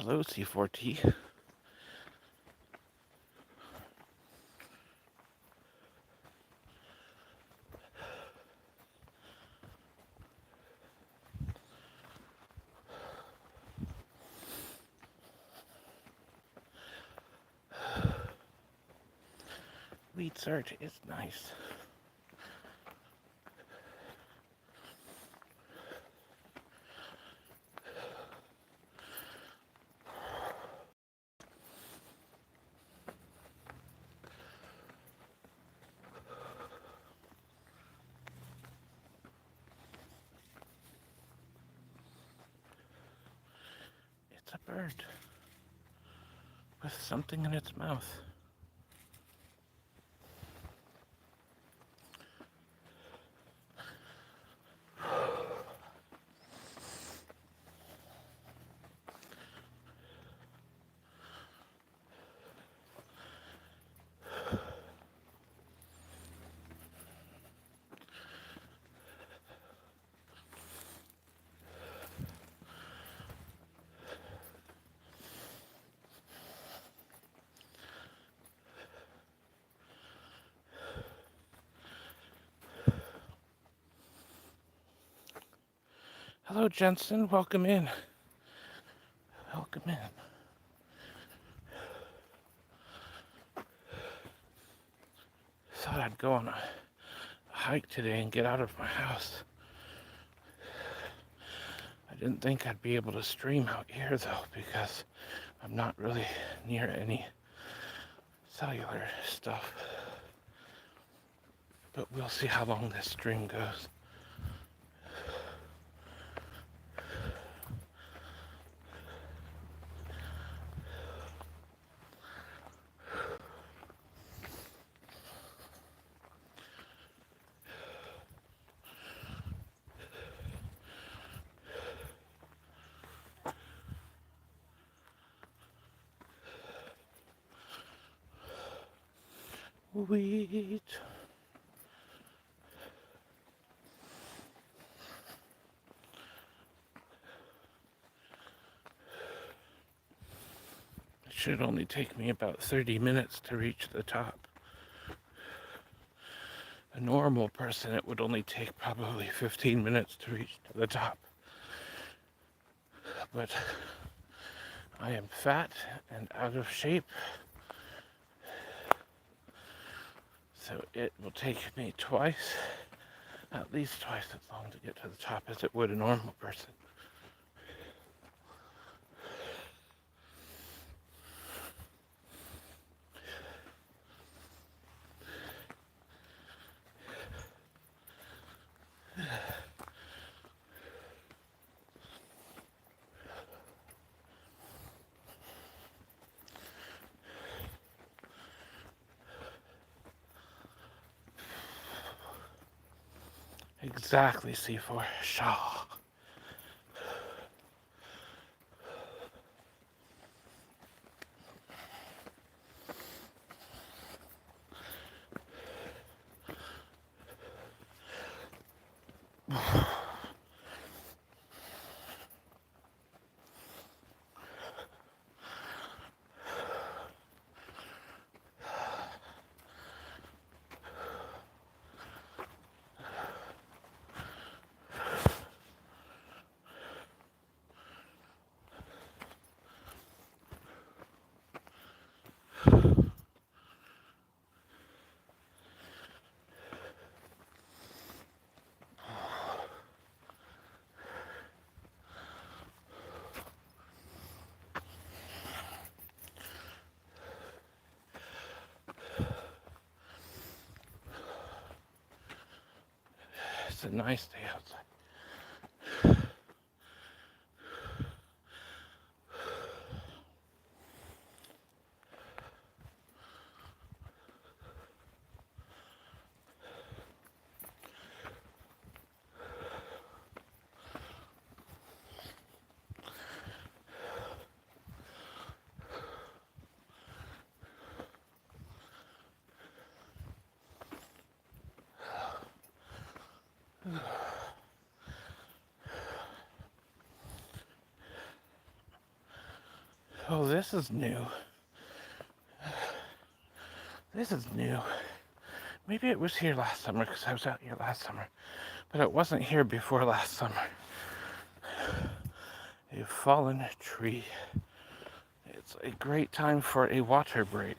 Hello, C4T. Wheatzart is nice. It's a bird with something in its mouth. Hello, Jensen. Welcome in. Welcome in. Thought I'd go on a hike today and get out of my house. I didn't think I'd be able to stream out here, though, because I'm not really near any cellular stuff. But we'll see how long this stream goes. Wheat. It should only take me about 30 minutes to reach the top. A normal person, it would only take probably 15 minutes to reach to the top. But I am fat and out of shape, so it will take me twice, at least twice as long to get to the top as it would a normal person. Exactly, C4. Shaw. It's a nice day outside. Oh, this is new. This is new. Maybe it was here last summer because I was out here last summer. But it wasn't here before last summer. A fallen tree. It's a great time for a water break.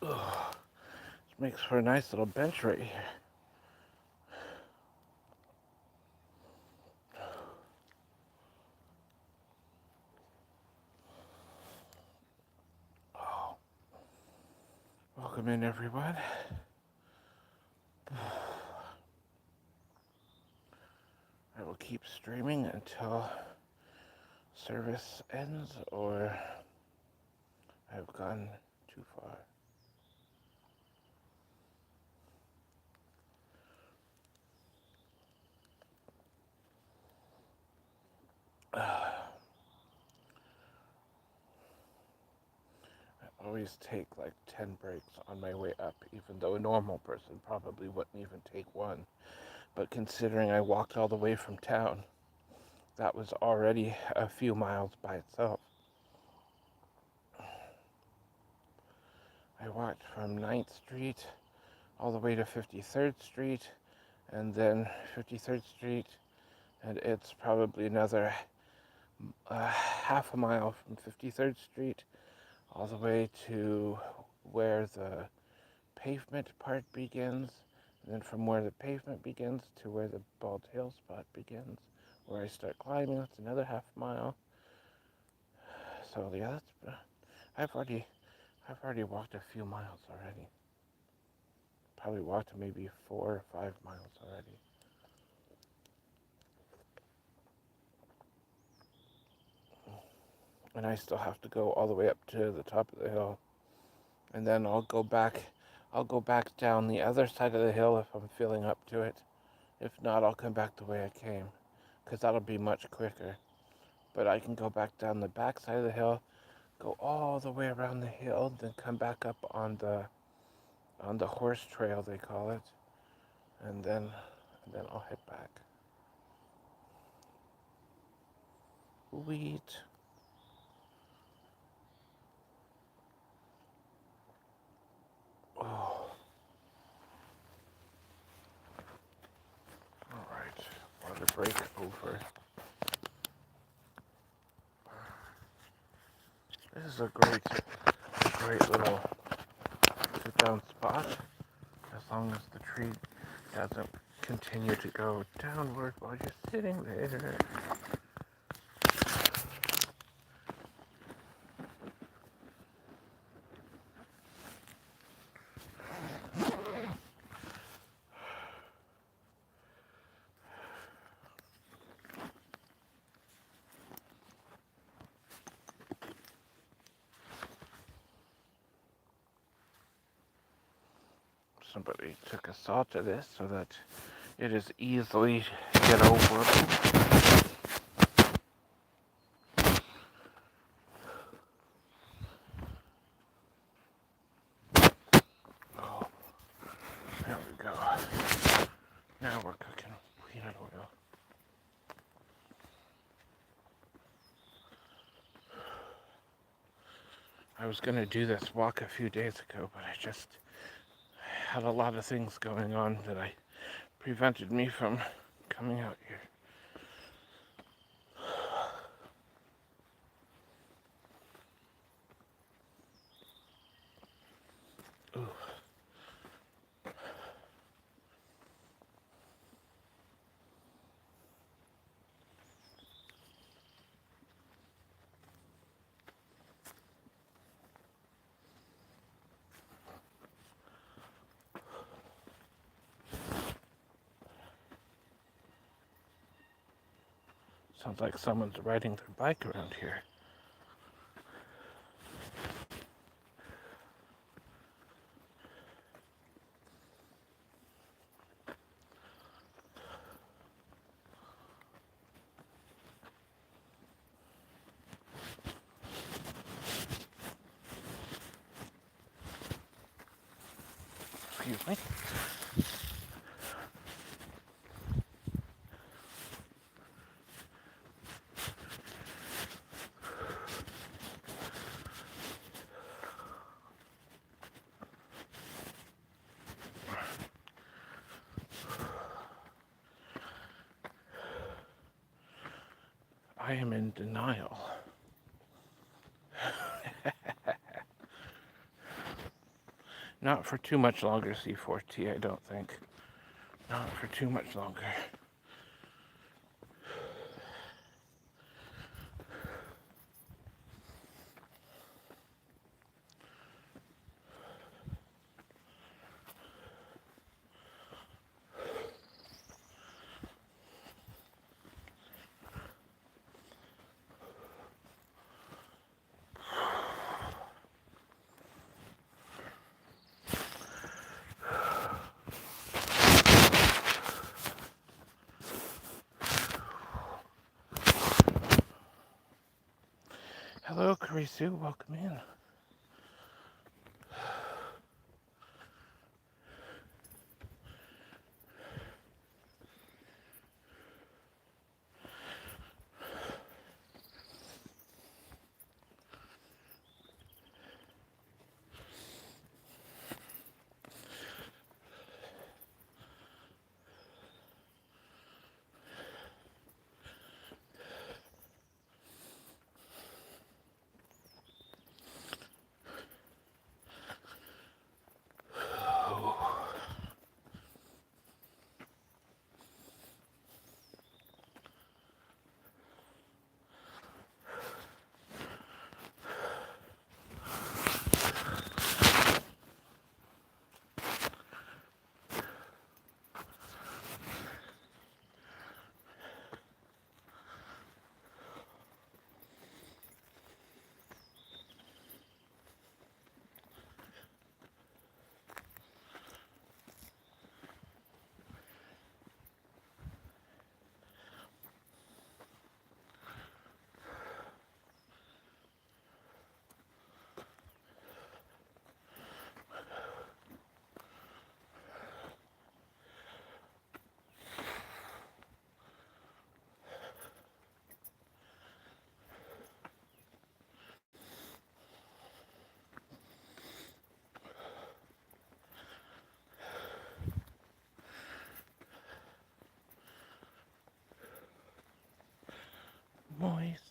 Ugh. This makes for a nice little bench right here. Oh. Welcome in, everyone. I will keep streaming until service ends or I've gone too far. I always take like 10 breaks on my way up, even though a normal person probably wouldn't even take one. But considering I walked all the way from town, that was already a few miles by itself. I walked from 9th Street all the way to 53rd Street, and then 53rd Street, and it's probably another half a mile from 53rd Street all the way to where the pavement part begins, and then from where the pavement begins to where the Bald Hill spot begins, where I start climbing, that's another half mile. So yeah, I've already walked a few miles already. Probably walked maybe 4 or 5 miles already. And I still have to go all the way up to the top of the hill. And then I'll go back down the other side of the hill if I'm feeling up to it. If not, I'll come back the way I came, because that'll be much quicker. But I can go back down the back side of the hill, go all the way around the hill, then come back up on the horse trail, they call it, and then I'll head back. Wheat. Oh. All right. Water break over. This is a great little sit-down spot, as long as the tree doesn't continue to go downward while you're sitting there. Somebody took a saw to this so that it is easily get over. Oh, there we go. Now we're cooking peanut oil. I was going to do this walk a few days ago, but I just had a lot of things going on that prevented me from coming out here. Sounds like someone's riding their bike around here. Excuse me. I am in denial. Not for too much longer, C4T, I don't think. Not for too much longer. Hello, Karisu, welcome in. Moist.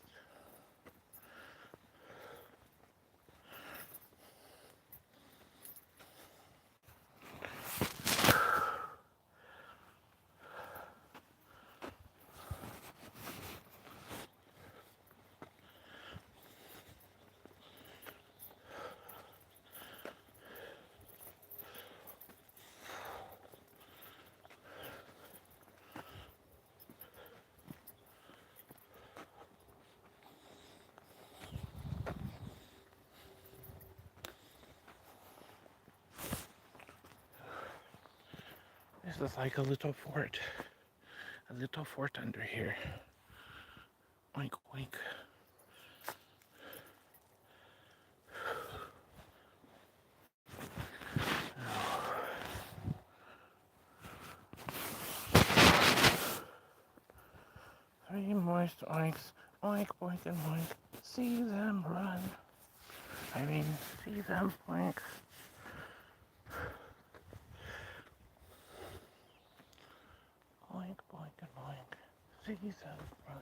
This is like a little fort. A little fort under here. Oink, oink. Three moist oinks. Oink, boink, and boink. See them run. See them oinks. Oink, boink, and boink. See them run.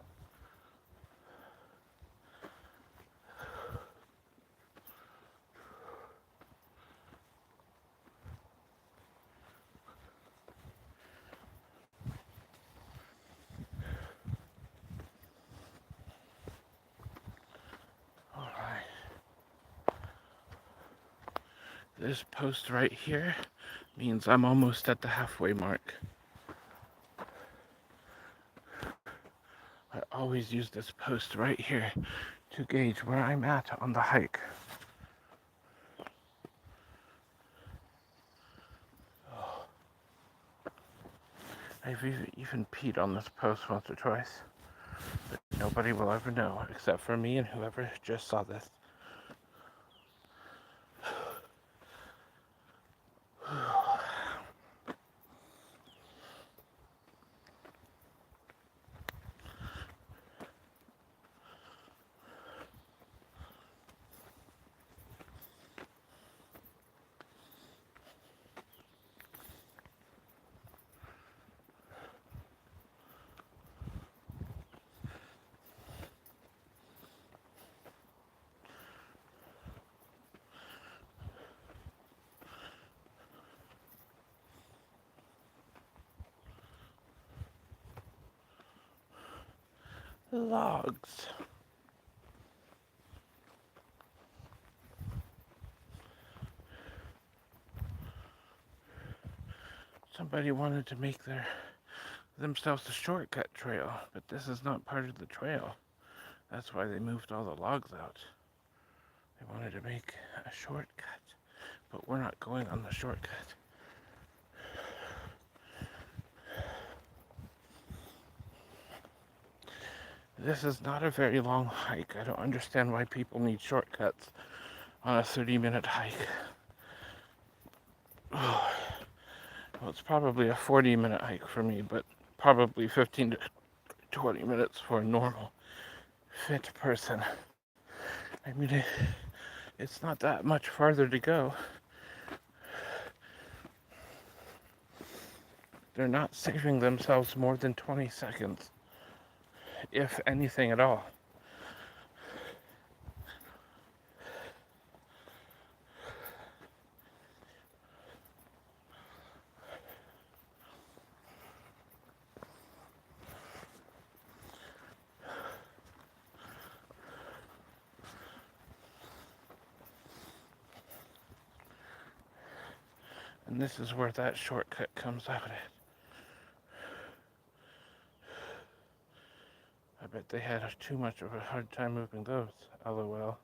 This post right here means I'm almost at the halfway mark. I always use this post right here to gauge where I'm at on the hike. Oh. I've even peed on this post once or twice, but nobody will ever know except for me and whoever just saw this. Logs. Somebody wanted to make themselves a shortcut trail, but this is not part of the trail. That's why they moved all the logs out. They wanted to make a shortcut, but we're not going on the shortcut. This is not a very long hike. I don't understand why people need shortcuts on a 30-minute hike. Well, it's probably a 40-minute hike for me, but probably 15 to 20 minutes for a normal, fit person. I mean, it's not that much farther to go. They're not saving themselves more than 20 seconds, if anything at all. And this is where that shortcut comes out at. I bet they had too much of a hard time moving those. LOL.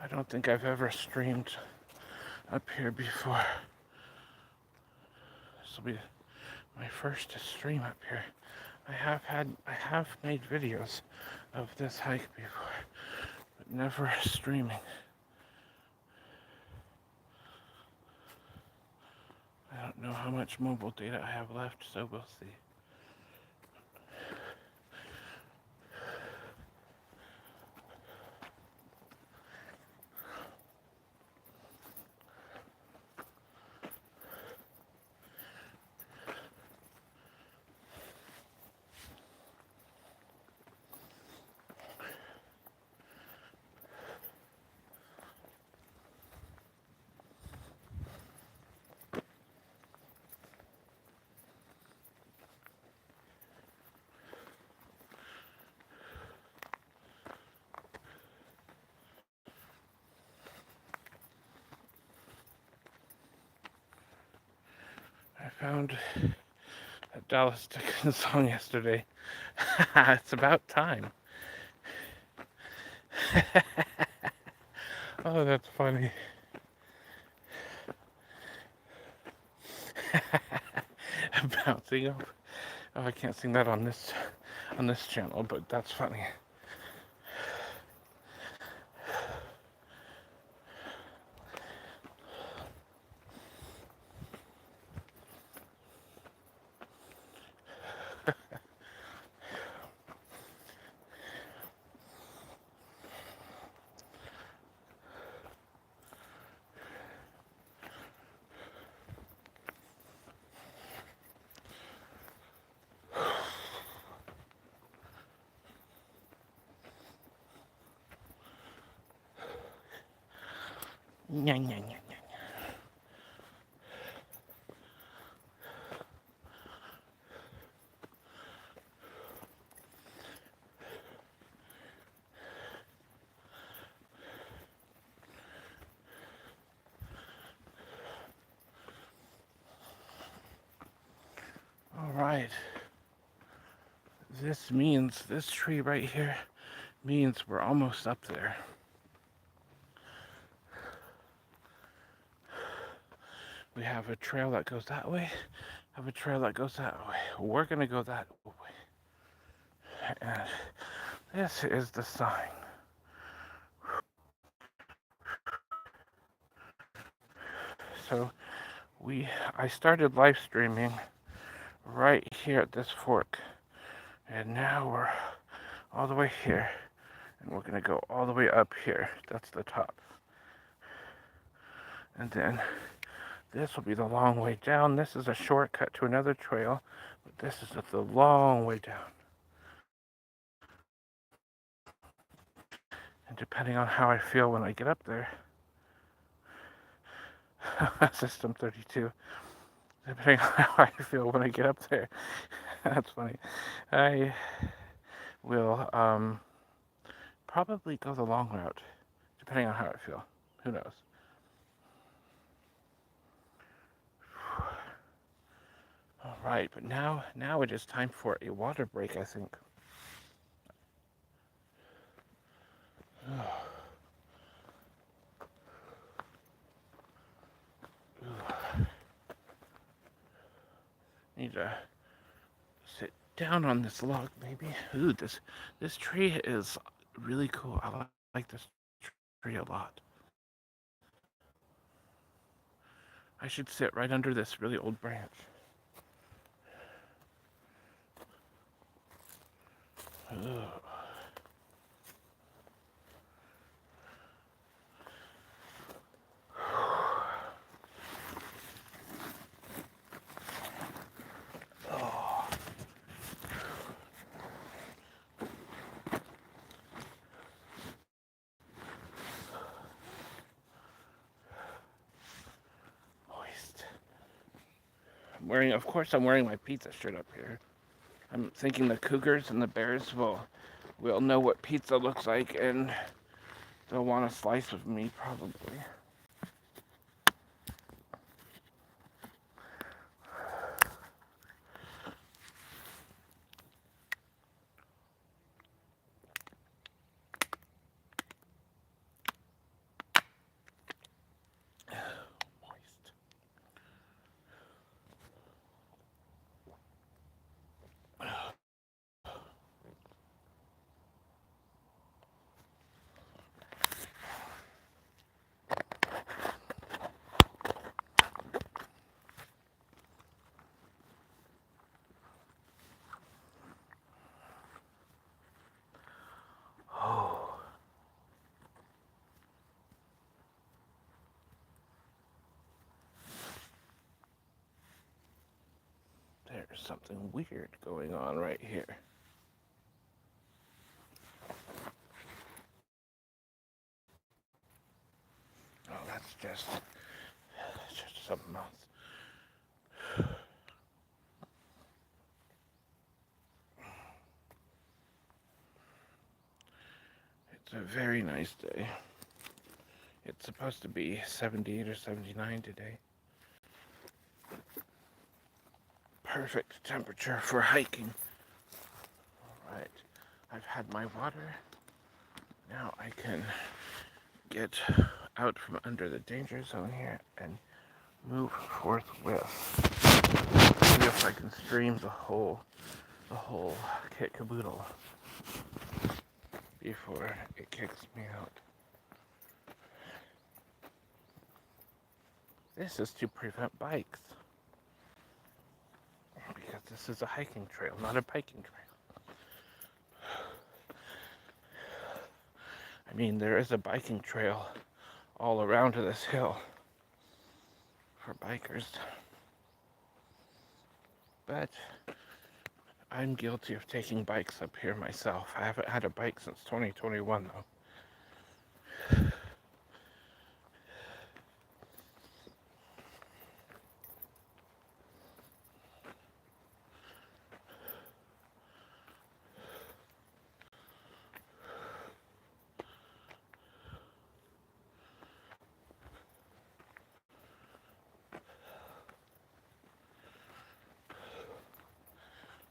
I don't think I've ever streamed up here before. This will be my first stream up here. I have made videos of this hike before, but never streaming. I don't know how much mobile data I have left, so we'll see. I found a Dallas Dickens song yesterday. It's about time. Oh, that's funny. Bouncing up. Oh, I can't sing that on this channel, but that's funny. Nya, nya, nya, nya. All right. This tree right here means we're almost up there. We have a trail that goes that way, have a trail that goes that way. We're gonna go that way. And this is the sign. So I started live streaming right here at this fork. And now we're all the way here. And we're gonna go all the way up here. That's the top. And then this will be the long way down. This is a shortcut to another trail, but this is the long way down. And depending on how I feel when I get up there, System 32, depending on how I feel when I get up there, that's funny, I will probably go the long route, depending on how I feel. Who knows? All right, but now it is time for a water break, I think. Need to sit down on this log, maybe. Ooh, this tree is really cool. I like this tree a lot. I should sit right under this really old branch. Ooh. Oh. Moist. I'm wearing my pizza shirt up here. I'm thinking the cougars and the bears will know what pizza looks like, and they'll want a slice of me probably. Moist. Oh, there's something weird going on right here. Oh, that's just something else. It's a very nice day. It's supposed to be 78 or 79 today. Perfect temperature for hiking. All right, I've had my water. Now I can get out from under the danger zone here and move forthwith. See if I can stream the whole kit caboodle before it kicks me out. This is to prevent bikes, because this is a hiking trail, not a biking trail. I mean, there is a biking trail all around this hill for bikers, but I'm guilty of taking bikes up here myself. I haven't had a bike since 2021 though.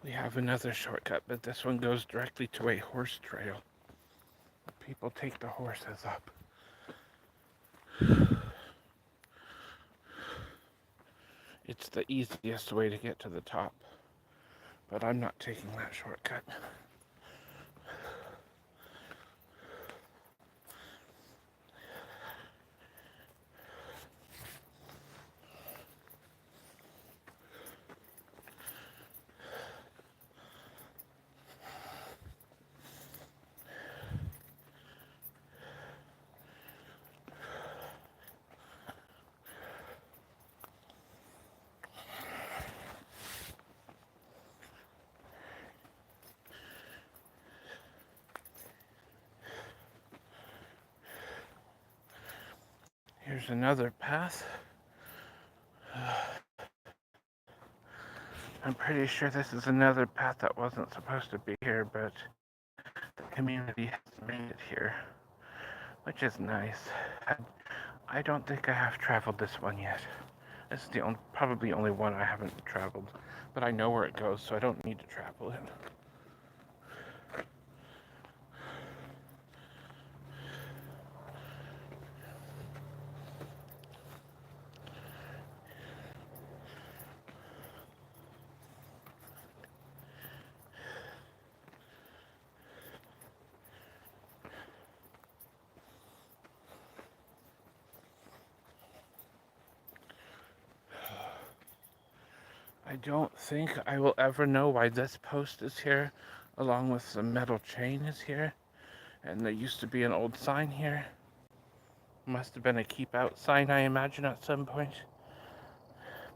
We have another shortcut, but this one goes directly to a horse trail. People take the horses up. It's the easiest way to get to the top, but I'm not taking that shortcut. Here's another path. I'm pretty sure this is another path that wasn't supposed to be here, but the community has made it here, which is nice. I don't think I have traveled this one yet. This is the probably only one I haven't traveled, but I know where it goes, so I don't need to travel it. I don't think I will ever know why this post is here, along with the metal chain is here. And there used to be an old sign here. Must have been a keep out sign, I imagine, at some point.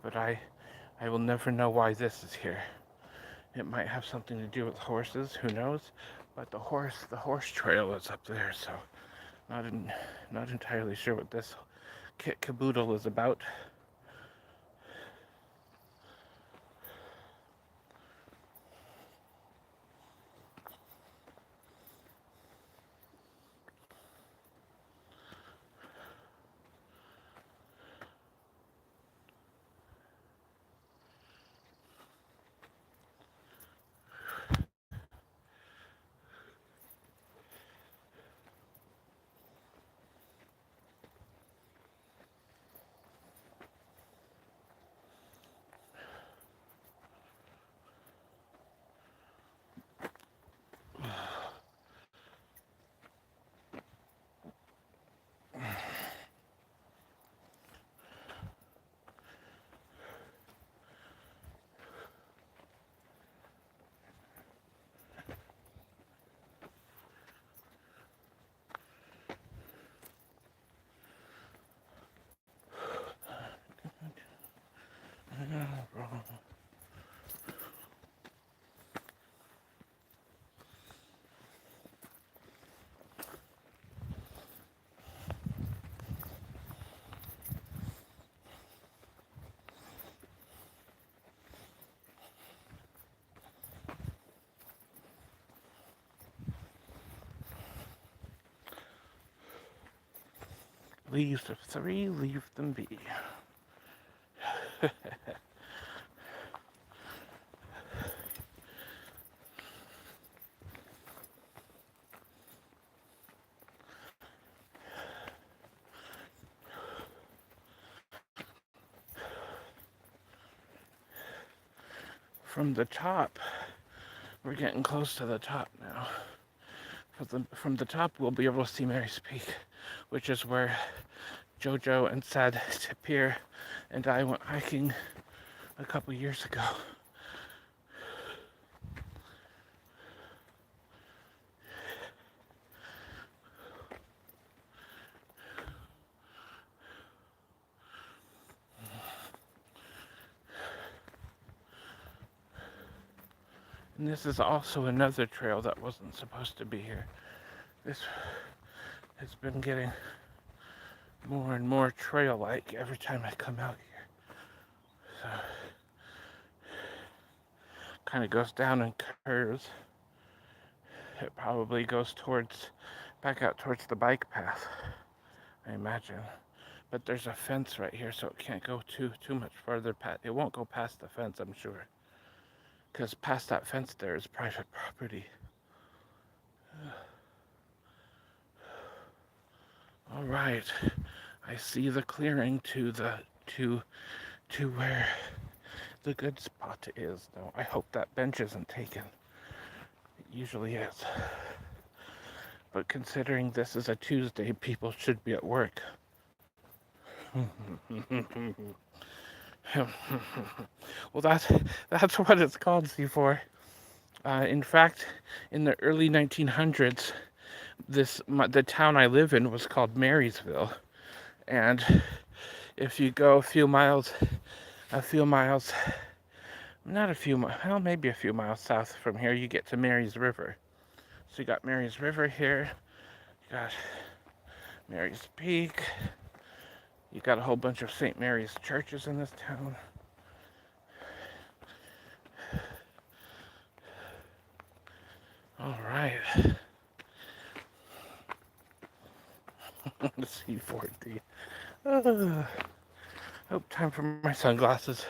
But I will never know why this is here. It might have something to do with horses, who knows? But the horse trail is up there, so not entirely sure what this kit caboodle is about. Leaves of 3, leave them be. From the top, we're getting close to the top now. From the top, we'll be able to see Mary's Peak, which is where Jojo and Sad Tapir and I went hiking a couple years ago. And this is also another trail that wasn't supposed to be here. This has been getting more and more trail-like every time I come out here. So, kind of goes down and curves. It probably goes back out towards the bike path, I imagine. But there's a fence right here, so it can't go too much further past. It won't go past the fence, I'm sure. because past that fence there is private property. All right, I see the clearing to where the good spot is, though. I hope that bench isn't taken. It usually is. But considering this is a Tuesday, people should be at work. Well, that's what it's called, C4. In fact, in the early 1900s, the town I live in was called Marysville, and if you go a few miles, not a few miles, well, maybe a few miles south from here, you get to Mary's River. So you got Mary's River here, you got Mary's Peak, you got a whole bunch of St. Mary's churches in this town. All right. The C4D. Oh, time for my sunglasses.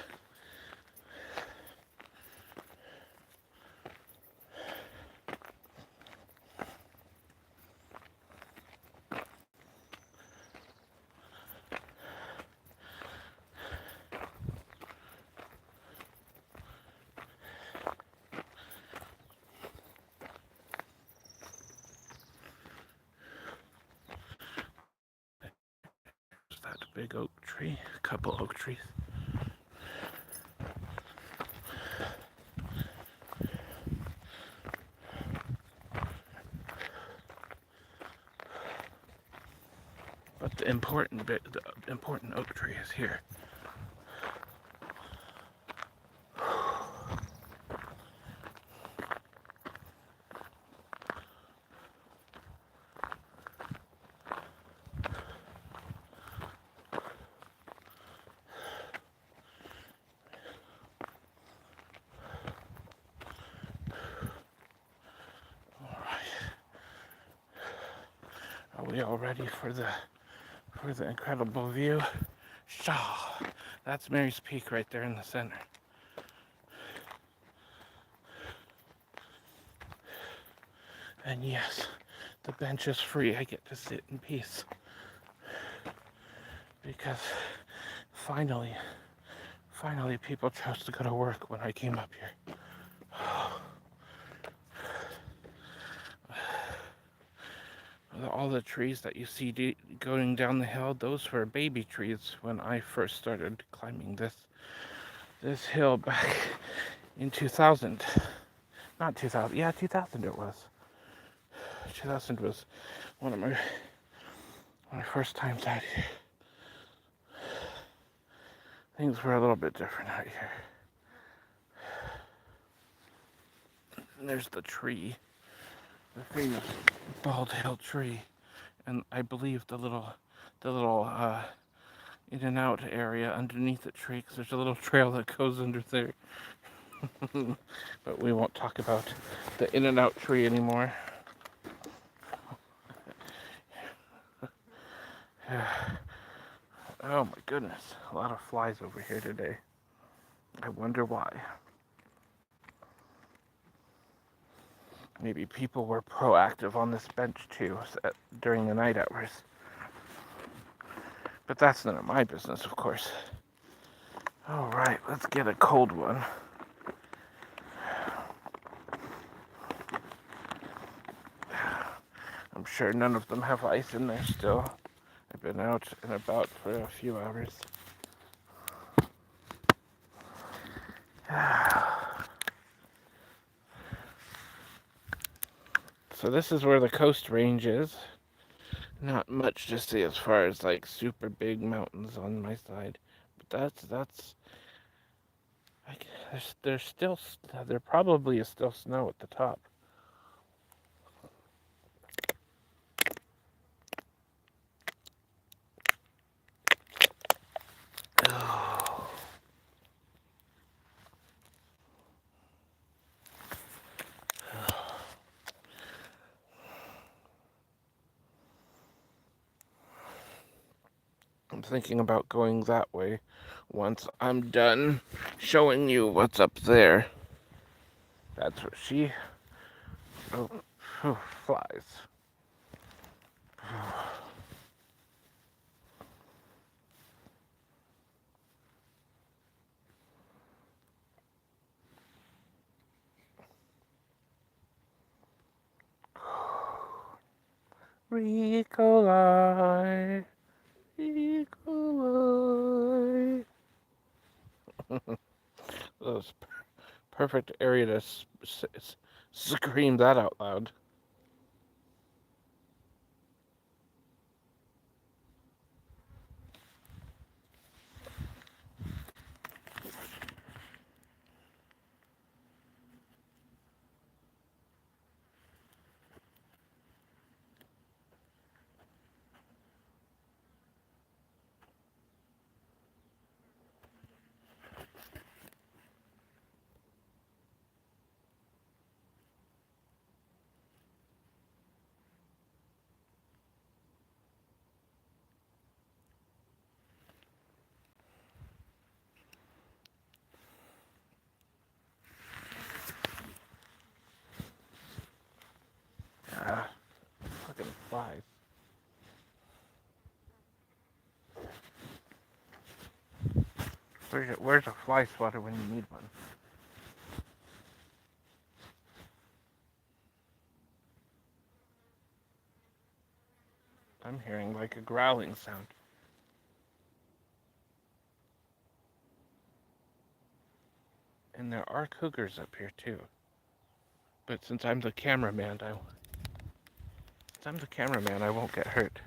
That big oak tree, a couple oak trees. But the important oak tree is here. Are we all ready for the incredible view? Shaw! That's Mary's Peak right there in the center. And yes, the bench is free. I get to sit in peace. Because finally people chose to go to work when I came up here. All the trees that you see going down the hill, those were baby trees when I first started climbing this hill back in 2000. Not 2000, yeah, 2000 it was. 2000 was one of my first times out here. Things were a little bit different out here. And there's the tree, the famous Bald Hill tree, and I believe the little in and out area underneath the tree, because there's a little trail that goes under there. But we won't talk about the in and out tree anymore. Oh my goodness, a lot of flies over here today. I wonder why. Maybe people were proactive on this bench too during the night hours. But that's none of my business, of course. All right, let's get a cold one. I'm sure none of them have ice in there still. I've been out and about for a few hours. So this is where the Coast Range is. Not much to see as far as like super big mountains on my side, but that's. There probably is still snow at the top. I'm thinking about going that way once I'm done showing you what's up there. That's what she flies. Ricolai, Ricolai. Those perfect area to scream that out loud. Yeah, fucking flies. Where's a fly swatter when you need one? I'm hearing like a growling sound. And there are cougars up here too. But since I'm the cameraman, I won't get hurt.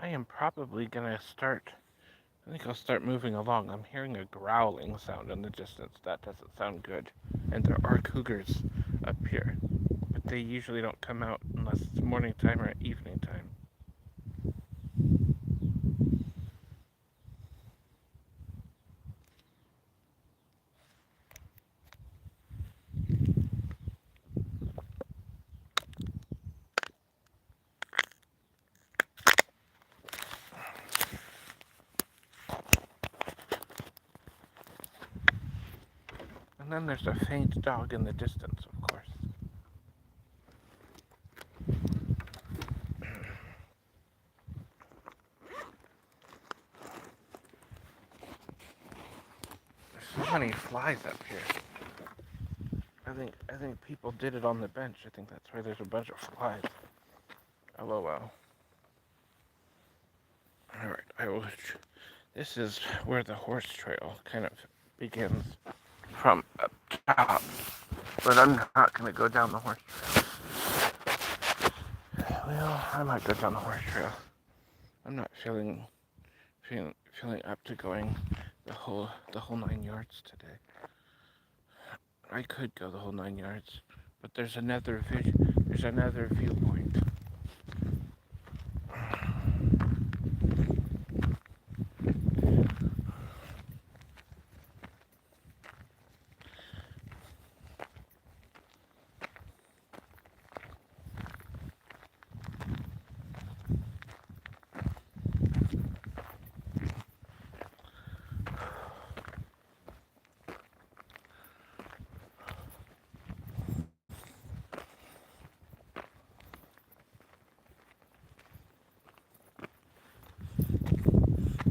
I am probably gonna start. I think I'll start moving along. I'm hearing a growling sound in the distance. That doesn't sound good. And there are cougars up here. But they usually don't come out unless it's morning time or evening time. And then there's a faint dog in the distance, of course. There's so many flies up here. I think people did it on the bench. I think that's why there's a bunch of flies. LOL. Alright, I will. This is where the horse trail kind of begins from up top. But I'm not going to go down the horse trail. Well, I might go down the horse trail. I'm not feeling up to going the whole 9 yards today. I could go the whole 9 yards, but there's another viewpoint.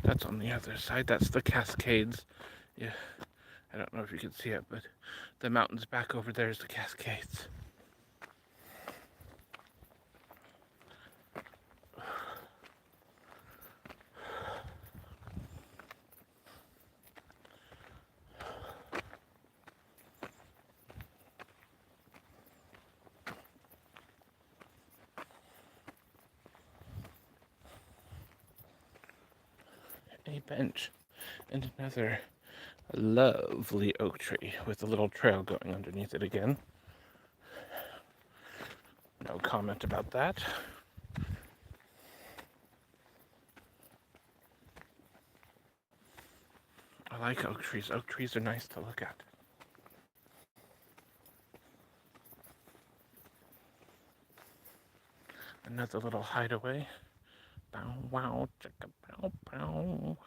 That's on the other side. That's the Cascades. Yeah, I don't know if you can see it, but the mountains back over there is the Cascades. a bench, and another lovely oak tree with a little trail going underneath it again. No comment about that. I like oak trees. Oak trees are nice to look at. Another little hideaway. Bow wow, chicka pow pow.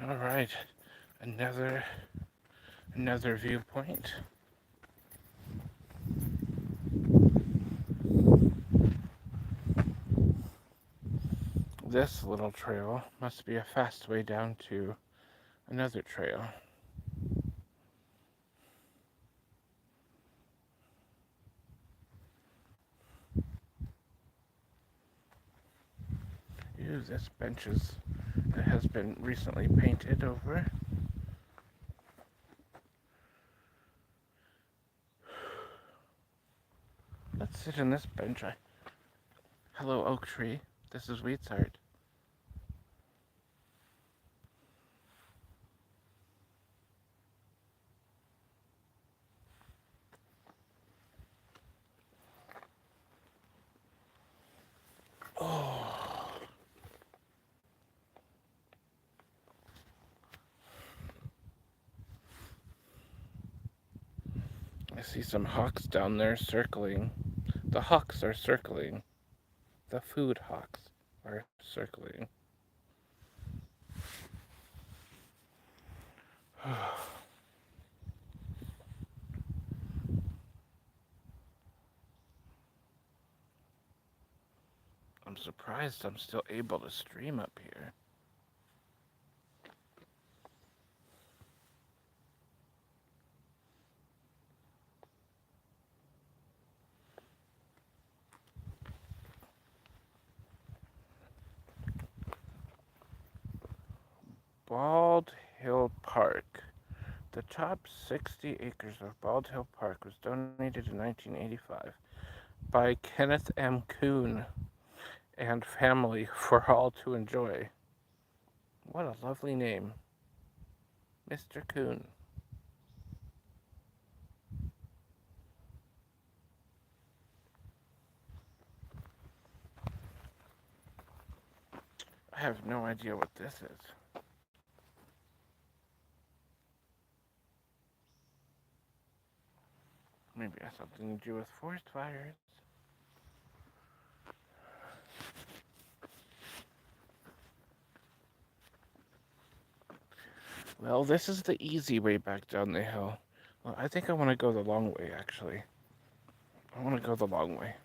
All right, another viewpoint. This little trail must be a fast way down to another trail. Ew, this bench has been recently painted over. Let's sit in this bench. Hello, oak tree. This is Wheatzart. Oh. I see some hawks down there circling. The hawks are circling. The food hawks are circling. I'm surprised I'm still able to stream up here. Bald Hill Park. The top 60 acres of Bald Hill Park was donated in 1985 by Kenneth M. Kuhn and family for all to enjoy. What a lovely name, Mr. Kuhn. I have no idea what this is. Maybe it has something to do with forest fires. Well, this is the easy way back down the hill. Well, I think I want to go the long way, actually. I want to go the long way.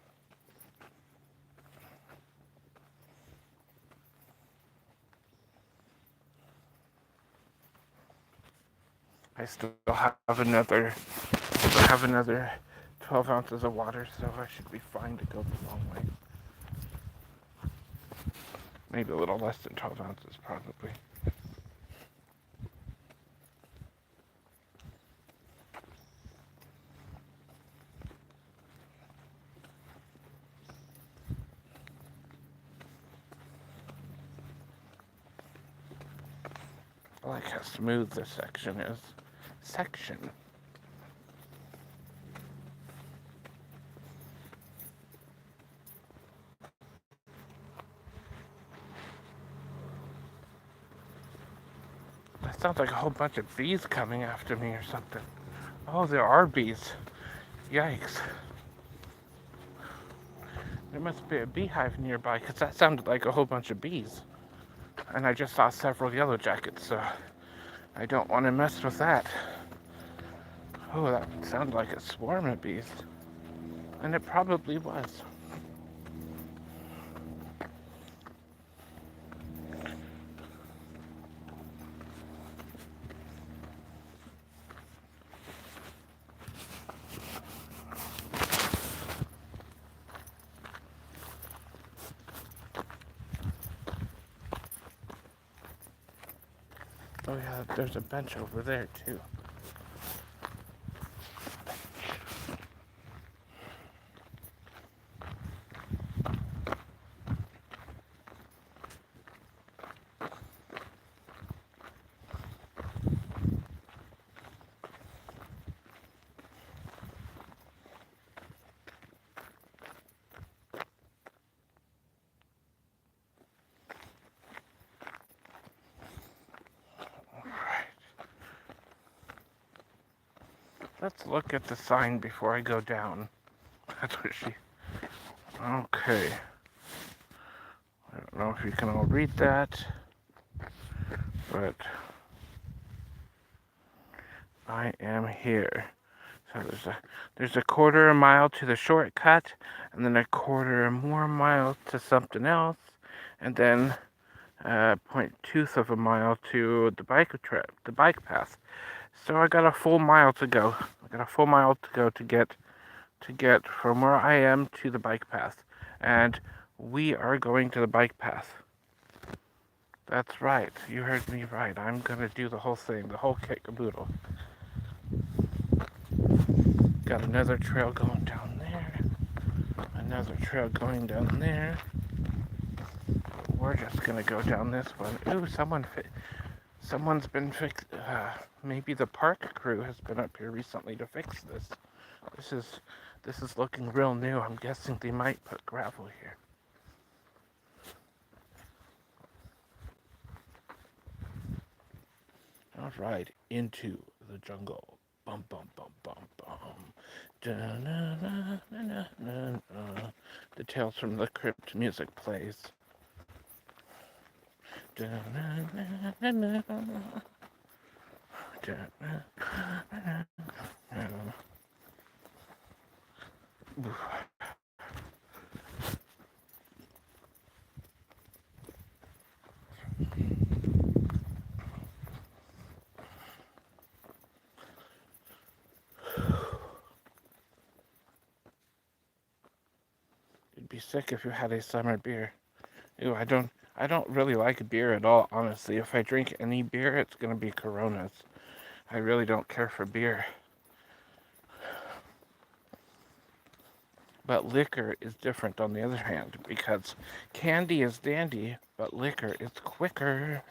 I still have another 12 ounces of water, so I should be fine to go the long way. Maybe a little less than 12 ounces, probably. I like how smooth this section is. Section. That sounds like a whole bunch of bees coming after me or something. Oh, there are bees. Yikes. There must be a beehive nearby, because that sounded like a whole bunch of bees. And I just saw several yellow jackets, so I don't want to mess with that. Oh, that sounded like a swarm of bees. And it probably was. Oh yeah, there's a bench over there too. Let's look at the sign before I go down. That's what she... Okay. I don't know if you can all read that, but I am here. So there's a quarter mile to the shortcut, and then a quarter more mile to something else, and then 0.2 of a mile to the bike path. So I got a full mile to go. To get from where I am to the bike path, and we are going to the bike path. That's right. You heard me right. I'm gonna do the whole thing, the whole kit caboodle. Got another trail going down there. Another trail going down there. We're just gonna go down this one. Ooh, someone's been fixed. Maybe the park crew has been up here recently to fix this. This is looking real new. I'm guessing they might put gravel here. All right, into the jungle. Bum bum bum bum bum. Da-na-na-na-na-na. The Tales from the Crypt music plays. Da-na-na-na-na. Da-na-na-na-na. You'd be sick if you had a summer beer. Ew, I don't really like beer at all, honestly. If I drink any beer, it's gonna be Coronas. I really don't care for beer. But liquor is different on the other hand, because candy is dandy, but liquor is quicker.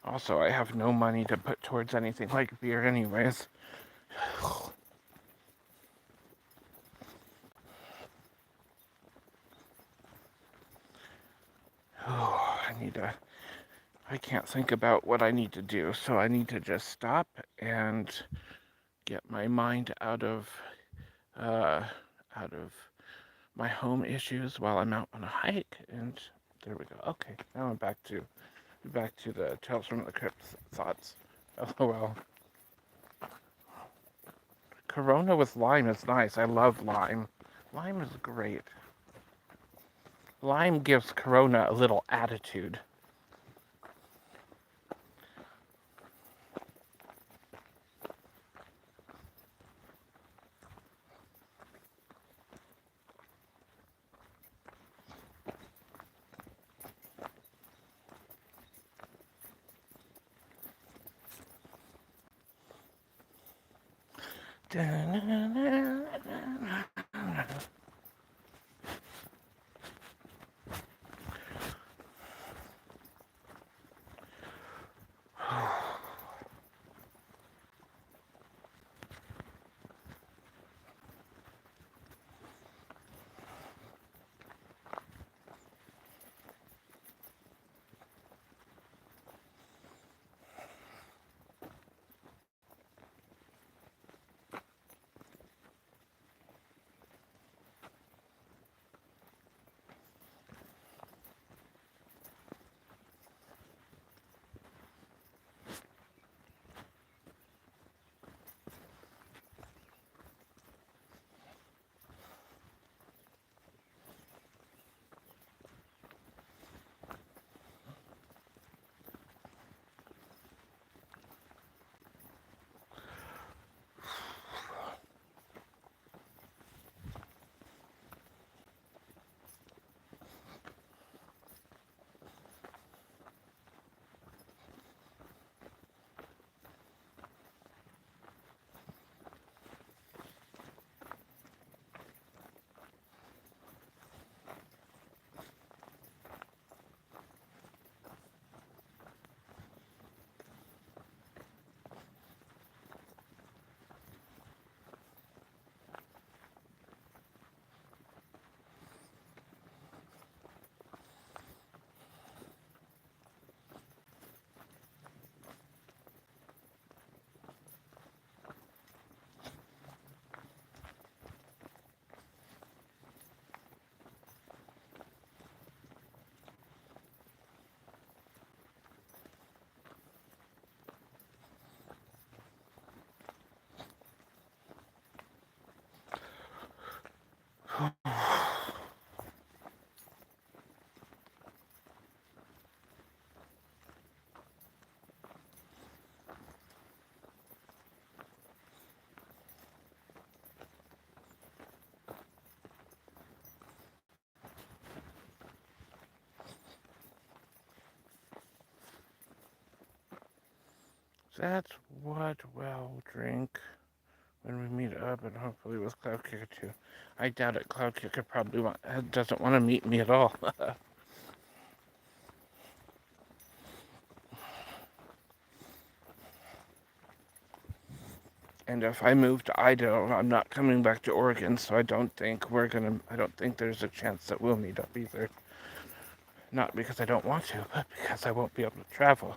Also, I have no money to put towards anything like beer anyways. Oh, I can't think about what I need to do, so I need to just stop and get my mind uh, out of my home issues while I'm out on a hike, and there we go. Okay, now I'm back to the Tales from the Crypt thoughts. LOL. Corona with lime is nice. I love lime. Lime is great. Lime gives Corona a little attitude. That's what we'll drink when we meet up, and hopefully with Cloudkicker too. I doubt it. Cloudkicker probably doesn't want to meet me at all. And if I move to Idaho, I'm not coming back to Oregon, so I don't think there's a chance that we'll meet up either. Not because I don't want to, but because I won't be able to travel.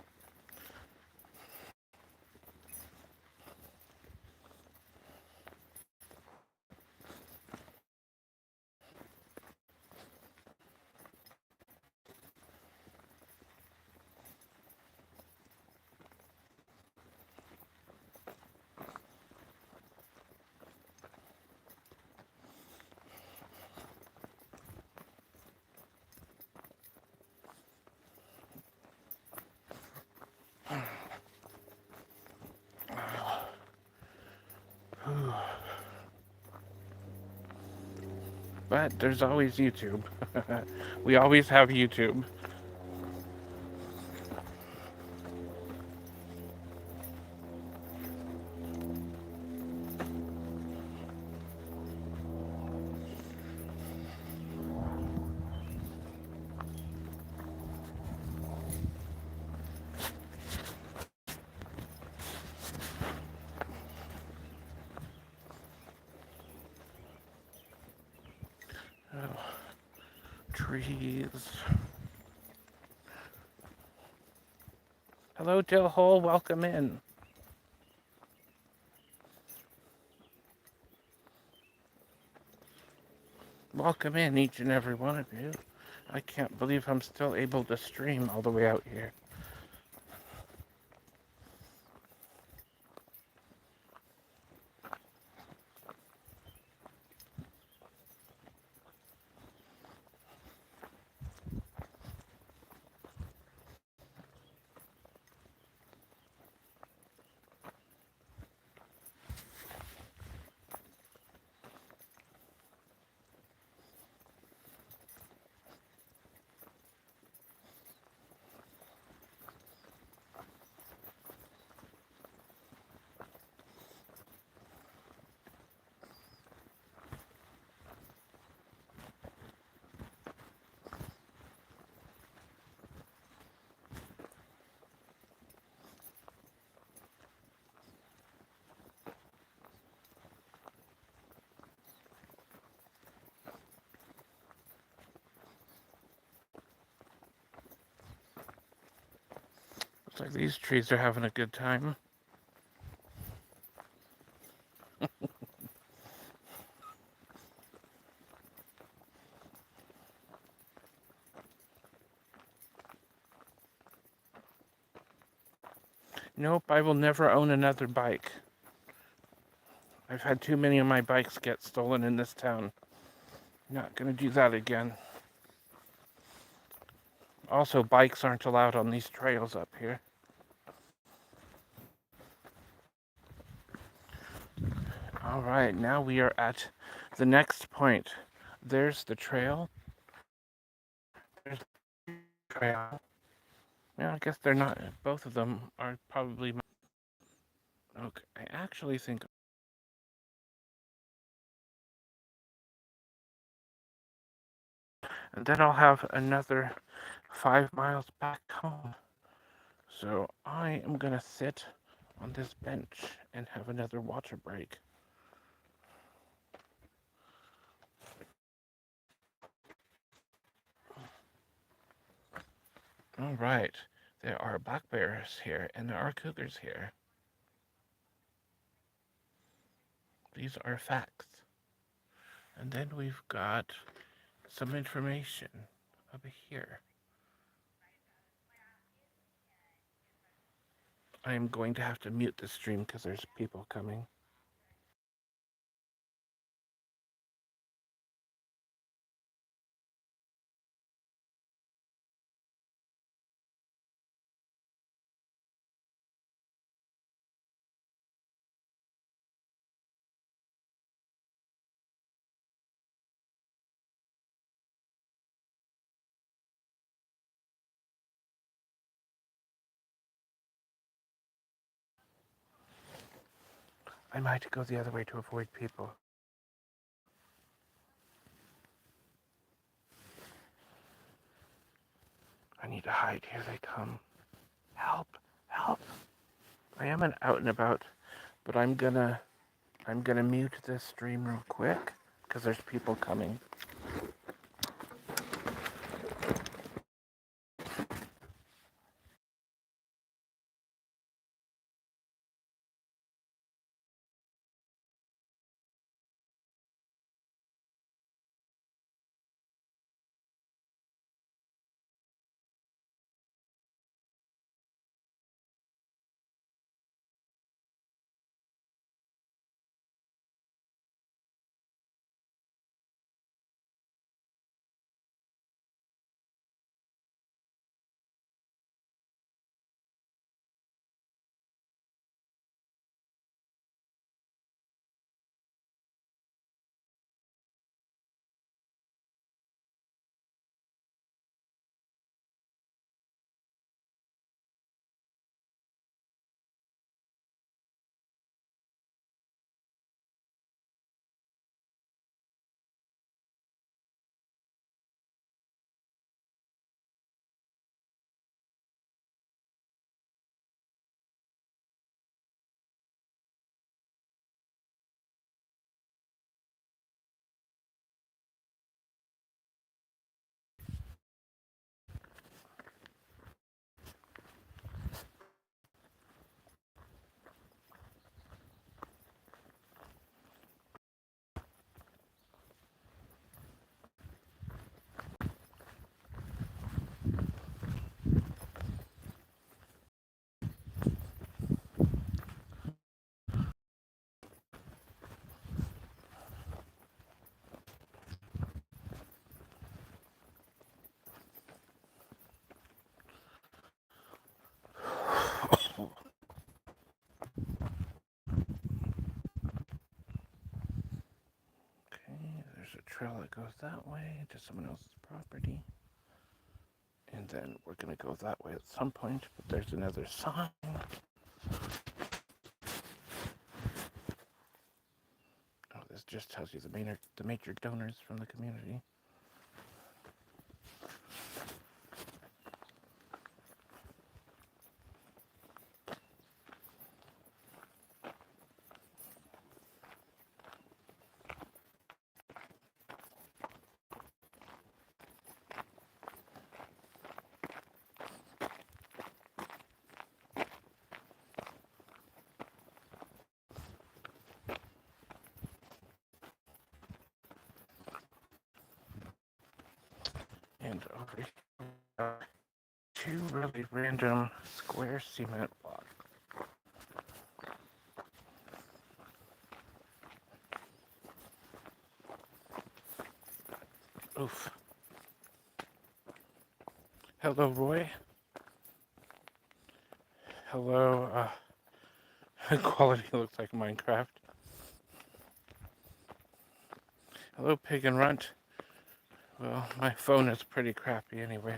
But there's always YouTube. We always have YouTube. Oh, trees. Hello, Dill Hole. Welcome in. Welcome in, each and every one of you. I can't believe I'm still able to stream all the way out here. Looks like these trees are having a good time. Nope, I will never own another bike. I've had too many of my bikes get stolen in this town. Not gonna do that again. Also, bikes aren't allowed on these trails up here. All right, now we are at the next point. There's the trail. There's the trail. Yeah, I guess they're not. Both of them are probably. Okay, I actually think. And then I'll have another 5 miles back home. So I am gonna sit on this bench and have another water break. All right, there are black bears here and there are cougars here. These are facts. And then we've got some information over here. I am going to have to mute the stream because there's people coming. I might go the other way to avoid people. I need to hide. Here they come. Help! Help! I am an out and about, but I'm gonna mute this stream real quick because there's people coming. Okay, there's a trail that goes that way to someone else's property. And then we're going to go that way at some point, but there's another sign. Oh, this just tells you the major donors from the community. And over here are two really random square cement blocks. Oof. Hello, Roy. Hello, quality looks like Minecraft. Hello, Pig and Runt. Well, my phone is pretty crappy anyways.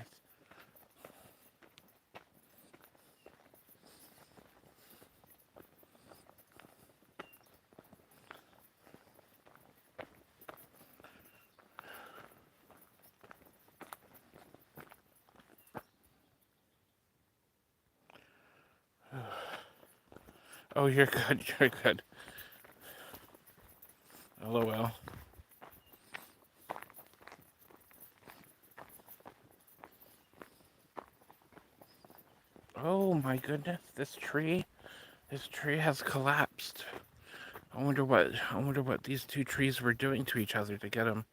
Oh, you're good, you're good. LOL. Oh my goodness, this tree has collapsed. I wonder what these two trees were doing to each other to get them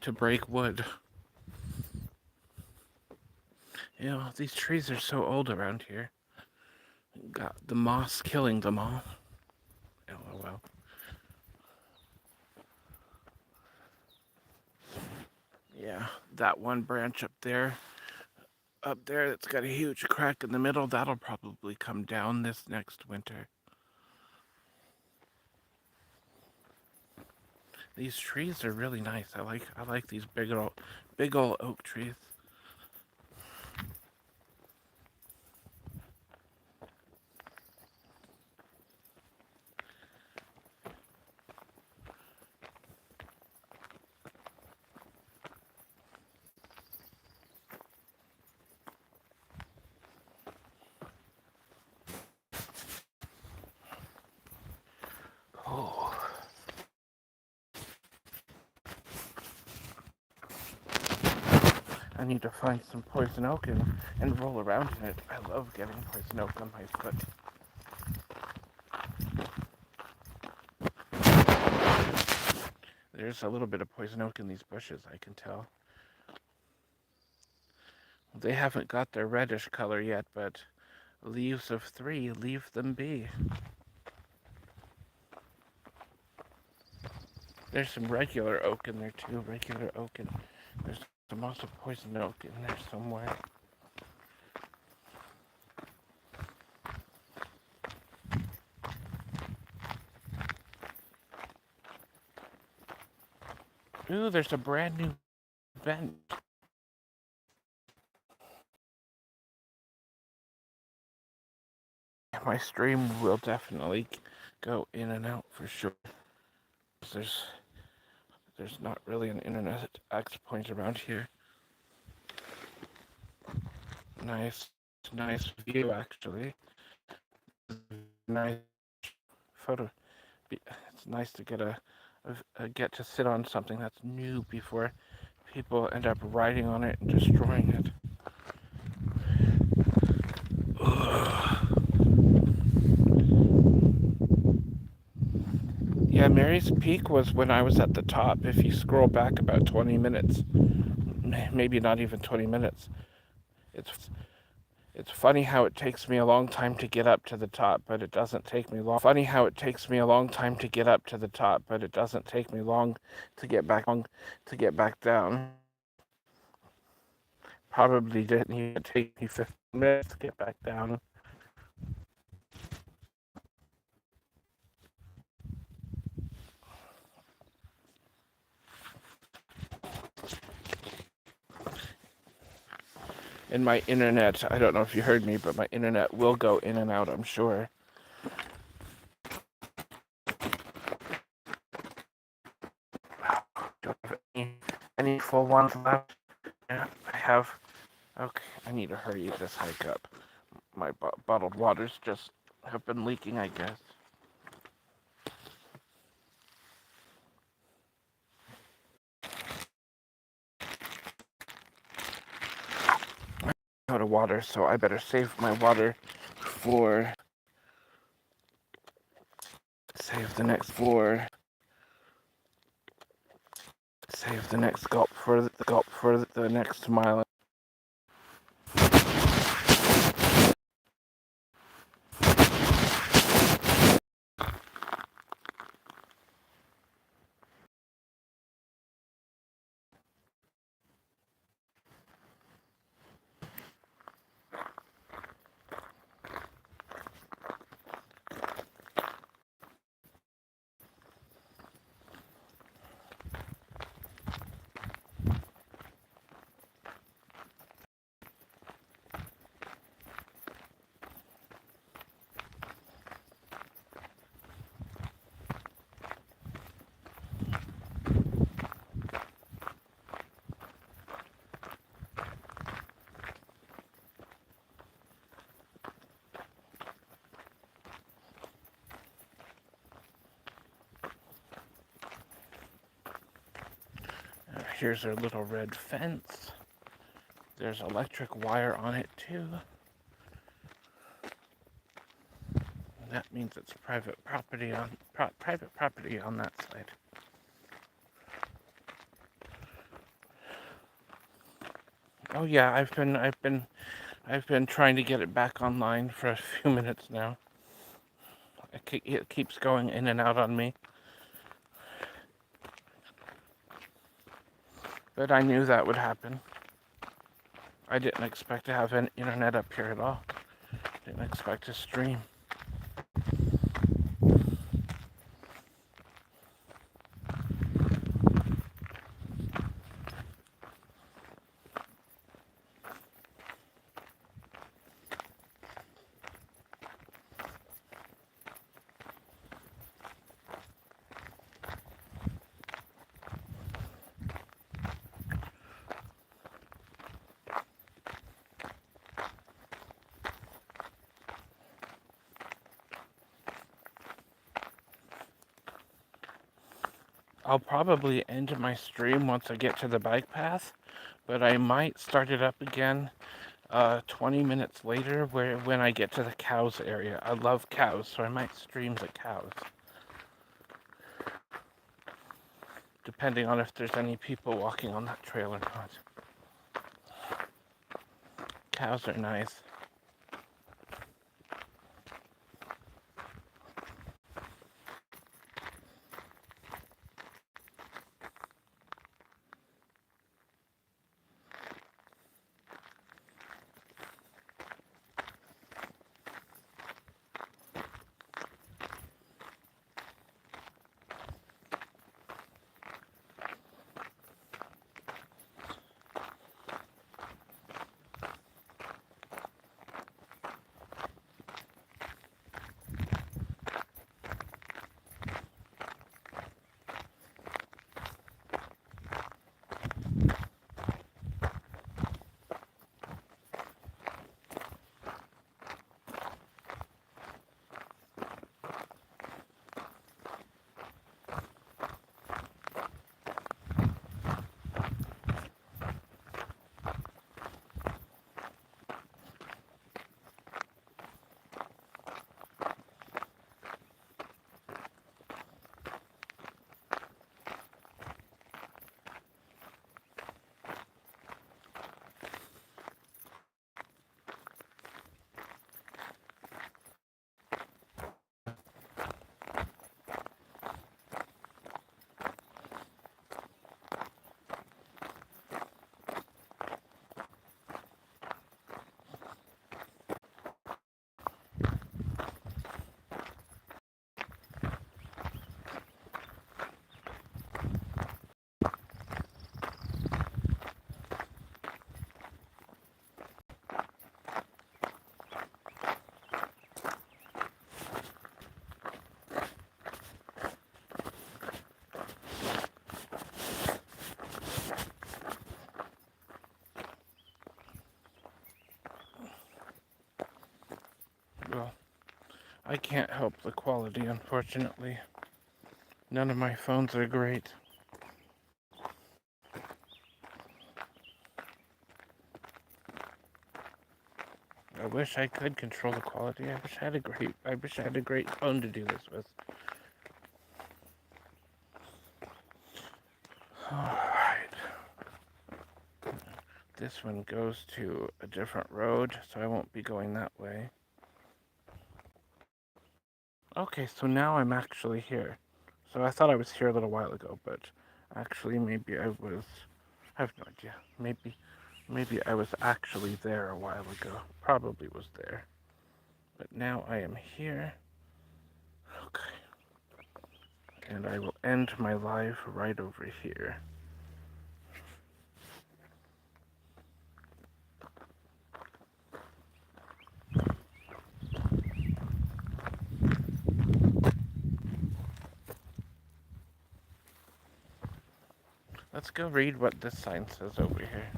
to break wood. You know, these trees are so old around here. Got the moss killing them all. LOL. Yeah, that one branch up there, that's got a huge crack in the middle, that'll probably come down this next winter. These trees are really nice. I like these big old oak trees. I need to find some poison oak and roll around in it. I love getting poison oak on my foot. There's a little bit of poison oak in these bushes, I can tell. They haven't got their reddish color yet, but leaves of 3, leave them be. There's some regular oak in there too, regular oak, and there's some also poison oak in there somewhere. Ooh, there's a brand new bench. My stream will definitely go in and out for sure. There's there's not really an internet access point around here. Nice view actually. Nice photo. It's nice to get to sit on something that's new before people end up riding on it and destroying it. Yeah, Mary's Peak was when I was at the top. If you scroll back about 20 minutes, maybe not even 20 minutes, it's funny how it takes me a long time to get up to the top, but it doesn't take me long. Funny how it takes me a long time to get up to the top, but it doesn't take me long to get back down. Probably didn't even take me 15 minutes to get back down. And my internet, I don't know if you heard me, but my internet will go in and out, I'm sure. Do I have any full ones left? Yeah, I have. Okay, I need to hurry this hike up. My bottled waters just have been leaking, I guess. Out of water, so I better save my water for save the next gulp for the next mile. Here's our little red fence. There's electric wire on it too. That means it's private property on that side. Oh yeah, I've been trying to get it back online for a few minutes now. It keeps going in and out on me. But I knew that would happen. I didn't expect to have an internet up here at all. Didn't expect to stream. I'll probably end my stream once I get to the bike path, but I might start it up again 20 minutes later when I get to the cows area. I love cows, so I might stream the cows. Depending on if there's any people walking on that trail or not. Cows are nice. Well, I can't help the quality, unfortunately. None of my phones are great. I wish I could control the quality. I wish I had a great phone to do this with. Alright. This one goes to a different road, so I won't be going that way. Okay, so now I'm actually here. So I thought I was here a little while ago, but actually maybe I was... I have no idea. Maybe I was actually there a while ago. Probably was there. But now I am here. Okay. And I will end my live right over here. Let's go read what this sign says over here.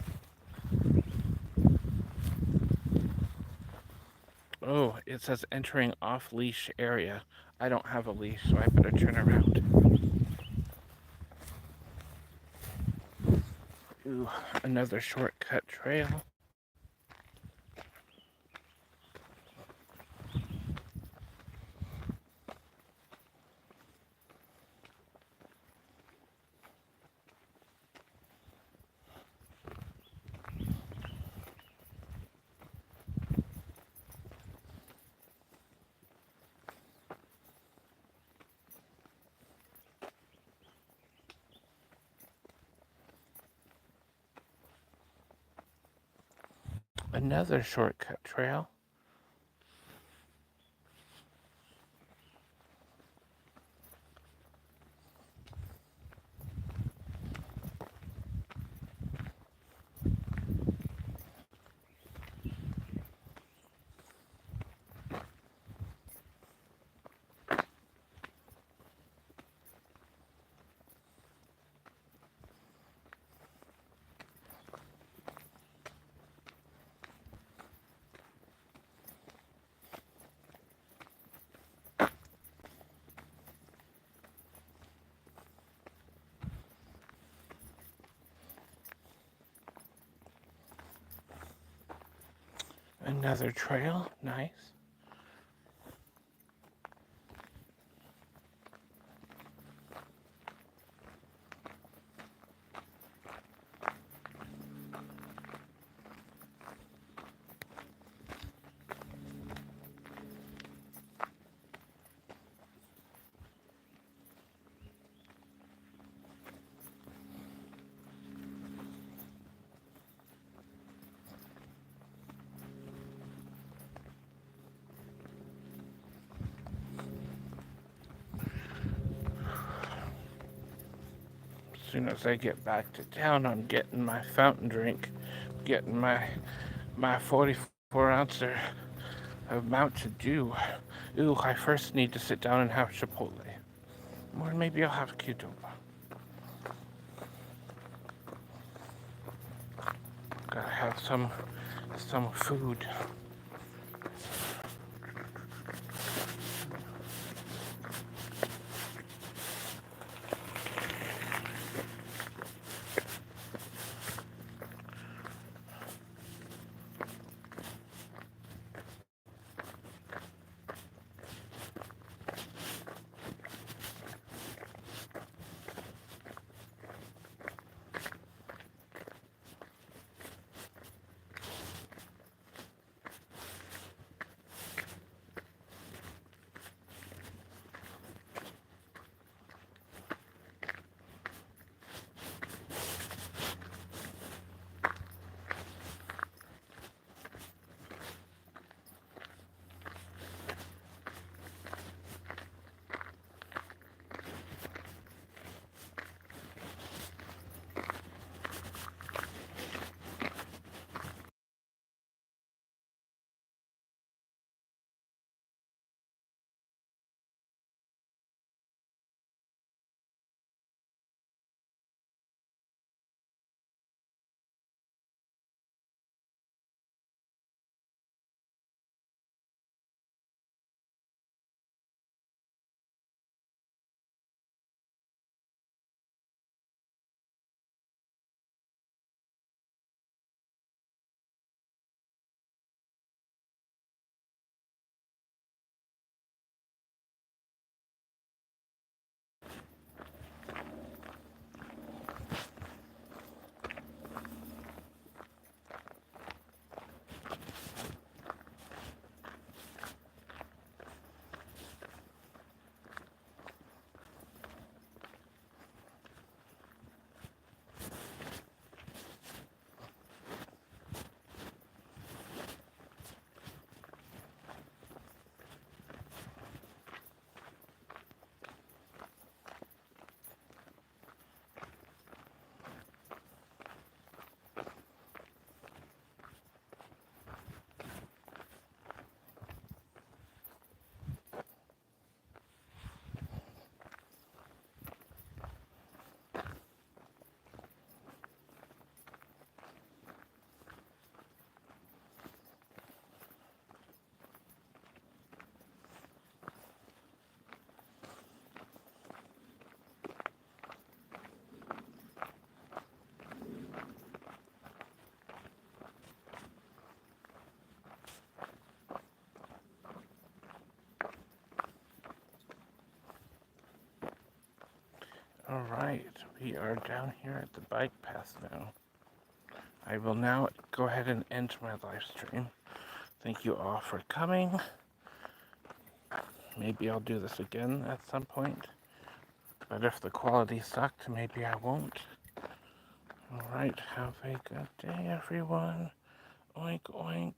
Oh, it says entering off-leash area. I don't have a leash, so I better turn around. Ooh, another shortcut trail. Another shortcut trail. Another trail, nice. As soon as I get back to town, I'm getting my fountain drink, getting my 44 ouncer of Mountain Dew. Ooh, I first need to sit down and have Chipotle. Or maybe I'll have Qdoba. Gotta have some food. Alright, we are down here at the bike path now. I will now go ahead and end my live stream. Thank you all for coming. Maybe I'll do this again at some point. But if the quality sucked, maybe I won't. Alright, have a good day, everyone. Oink, oink.